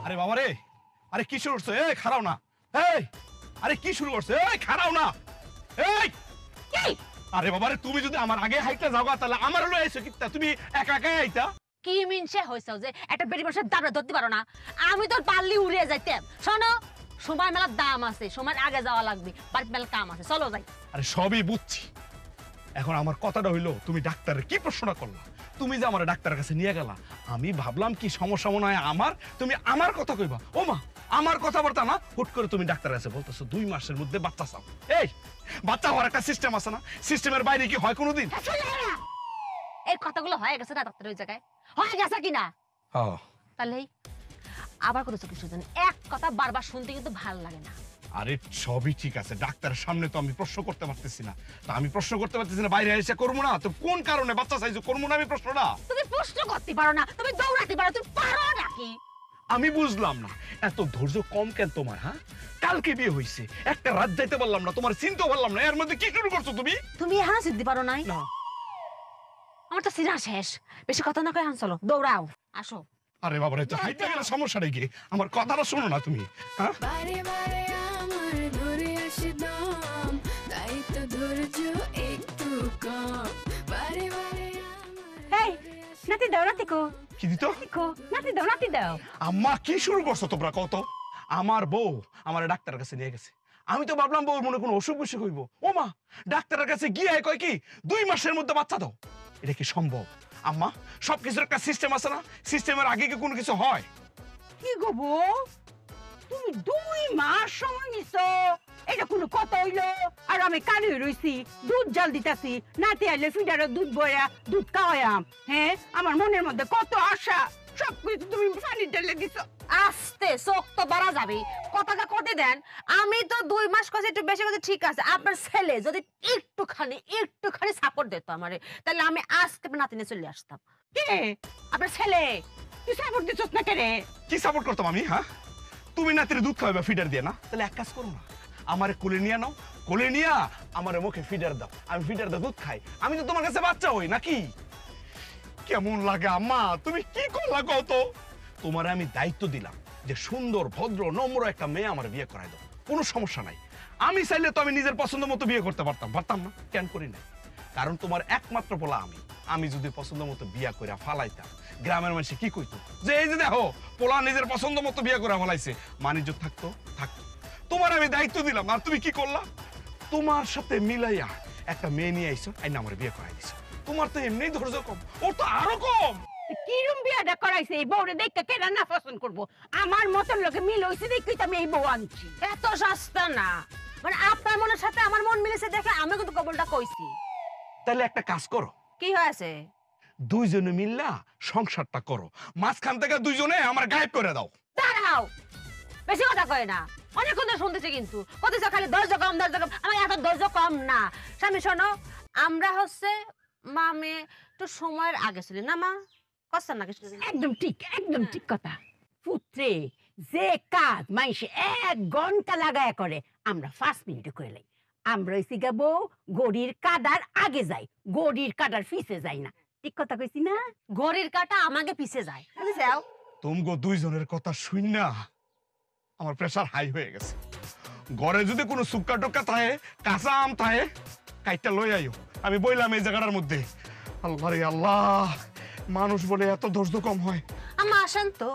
আরে বাবা রে, আরে কি শুরু করছো? এই খারাও না, এই আরে কি শুরু করছো? এই খারাও না, এই কি? আরে বাবা রে, তুমি যদি আমার আগে হাইটা যাও তাহলে আমার হলো এসে কিতা তুমি একা একা আইতা। কি মিনছে হইছে যে একটা বেরি মানুষের দাবড়া ধরতে পারো না? আমি তো পারলি উড়িয়ে যাইতাম। শোনো, সময় মেলার দাম আছে, সময় আগে যাওয়া লাগবে, বাড়িতে মেলা কাম আছে, চলো যাই। আরে সবই বুঝছি, এখন আমার কথাটা হইলো তুমি ডাক্তারের কি প্রশ্নটা করলা? তুমি যে আমার ডাক্তারের কাছে নিয়ে গেলা, আমি ভাবলাম কি সমস্যা মনে হয় আমার, তুমি আমার কথা কইবা। ও মা, আমার কথাবার্তা না, হুট করে তুমি ডাক্তারের কাছে বলতেছো 2 মাসের মধ্যে বাচ্চা চাও। এই বাচ্চা হওয়ার একটা সিস্টেম আছে না? সিস্টেমের বাইরে কি হয় কোনোদিন? এই কথাগুলো হয়ে গেছে না ডাক্তার ওই জায়গায়? হয়ে গেছে কিনা? হ্যাঁ। তাহলে আবার কোনো কিছু জানি এক কথা বারবার শুনতে কিন্তু ভালো লাগে না। আরে সবই ঠিক আছে, ডাক্তারের সামনে তো আমি প্রশ্ন করতে পারতেছি না। তা আমি প্রশ্ন করতে পারতেছি না, বাইরে এসে করবো না তো কোন কারণে বাচ্চা চাইছো? করবো না আমি প্রশ্নটা? তুমি প্রশ্ন করতে পারো না, তুমি দৌড়াতে পারো, তুমি পারো নাকি? আমি বুঝলাম না এত ধৈর্য কম কেন তোমার? হ্যাঁ, কালকে বিয়ে হইছে, একটা রাত যাইতে পারলাম না, তোমার চিন্তা পারলাম না, এর মধ্যে কি শুরু করছো তুমি? তুমি এখানে সিদ্ধি পারো নাই? না, আমার তো সিনা শেষ, বেশি কথা না কই, চলো দৌড়াও, আসো। আরে বাবা রে, তো হাইতে গেলে সমস্যা নাকি? আমার কথাটা শোনো না তুমি? হ্যাঁ, বারে বারে আমার ধরে আসে দম, তাই তো ধৈর্য একটু কম। বারে বারে এই নাতি দাও, নাতি কো কি দিত? কো, নাতি দাও, নাতি দাও। আম্মা কি শুরু করছো তোমরা? কত আমার বউ আমার ডাক্তারের কাছে নিয়ে গেছে, আমি তো ভাবলাম বউর মনে কোনো অসুখ বিসুখ হইব। ও মা, ডাক্তারের কাছে গিয়ে কয় কি 2 মাসের মধ্যে বাচ্চা দাও। এটা কি সম্ভব? আম্মা, সবকিছুর একটা সিস্টেম আছে না? সিস্টেমের আগে কি কোনো কিছু হয়? কি গো বউ, তুমি 2 মাস সময় নিছো, এটা কোনো কথা হইলো? আর আমি কানে রইছি, দুধ জাল দিতাছি, নাতি আইলে ফিডারে দুধ বয়া দুধ খাওয়ায়াম। হ্যাঁ, আমার মনের মধ্যে কত আশা, সবকিছু তুমি পানি ঢেলে দিছো। আস্তে চোখ তো বাড়া যাবে, কথাটা কতে দেন। আমি তো 2 মাস কাছে একটু বেশি কথা ঠিক আছে, আপনার ছেলে যদি একটুখানি সাপোর্ট দিত আমারে, তাহলে আমি আজকে নাতি নিয়ে চলে আসতাম। কে? আপনার ছেলে। তুই সাপোর্ট দিছস না কেরে? কি সাপোর্ট করতাম আমি? হ্যাঁ, তুমি নাতির দুধ খাওয়াবে ফিডার দিয়ে না? তাহলে এক কাজ করো না, আমারে কোলে নিয়ে নাও, কোলে নিয়ে আমারে মুখে ফিডার দাও, আমি ফিডার দিয়ে দুধ খাই, আমি তো তোমার কাছে বাচ্চা হই নাকি? কেমন লাগে আম্মা? তুমি কি করলা কত? তোমারে আমি দায়িত্ব দিলাম যে সুন্দর ভদ্র নম্র একটা মেয়ে আমার বিয়ে করাই দাও, কোনো সমস্যা নাই। আমি চাইলে তো আমি নিজের পছন্দ মতো বিয়ে করতে পারতাম না? কেন করি না? কারণ তোমার একমাত্র পোলা আমি যদি পছন্দ মতো বিয়া করে ফালাইতাম, গ্রামের মানুষ কি কইতো যে এই যে দেখো পোলা নিজের পছন্দ মতো বিয়ে করে ফলাইছে, মানিজ্য থাকতো। তোমার আমি দায়িত্ব দিলাম আর তুমি কি করলা? তোমার সাথে মিলাইয়া একটা মেয়ে নিয়ে আইছো, আইনা আমার বিয়ে করাই দিছো। তোমার তো এমনি ধৈর্য কম, ওর তো আরো কম। কিরম বিয়াটা করাইছে এই বউরে দেখতে কেডা না পছন্দ করবো? আমার মতন লোকে মিল হইছে দেখি আমি এই বউ আনছি। এত সস্তা না, মানে আপনার মনের সাথে আমার মন মিলেছে দেখে আমি কিন্তু কবলটা কইছি। তাহলে একটা কাজ করো, কি হয়েছে? দুইজনে মিল্লা সংসারটা করো, মাঝখান থেকে দুইজনে আমার গায়েব করে দাও। দাঁড়াও, বেশি কথা কয় না, অনেকক্ষণ ধরে শুনতেছি কিন্তু কতছে খালি ধৈর্য কম। আমার এত ধৈর্য কম না। স্বামী শোনো, আমরা হচ্ছে মামে একটু সময়ের আগে ছিল না মা, কষ্ট না কিছু। একদম ঠিক কথা। পুত্রে যে কাজ মাইসে 1 ঘন্টা লাগায় করে, আমরা 5 মিনিটে করে লাই। আমরা হইছি গা বউ গড়ির কাদার আগে যাই, গড়ির কাদার পিছে যাই না। ঠিক কথা কইছি না? ঘড়ির কাটা আমাকে পিছে যায়, বুঝছো? তুমগো দুইজনের কথা শুন না আমার প্রেসার হাই হয়ে গেছে। ঘরে যদি কোনো সুক্কা টুক্কা থাকে, কাঁচা আম থাকে, কাইটটা লই আইও, আমি বইলাম এই জায়গাটার মধ্যে। আল্লাহ রে আল্লাহ, মানুষ বলে এত ধৈর্য কম হয়। আম্মা আসেন তো।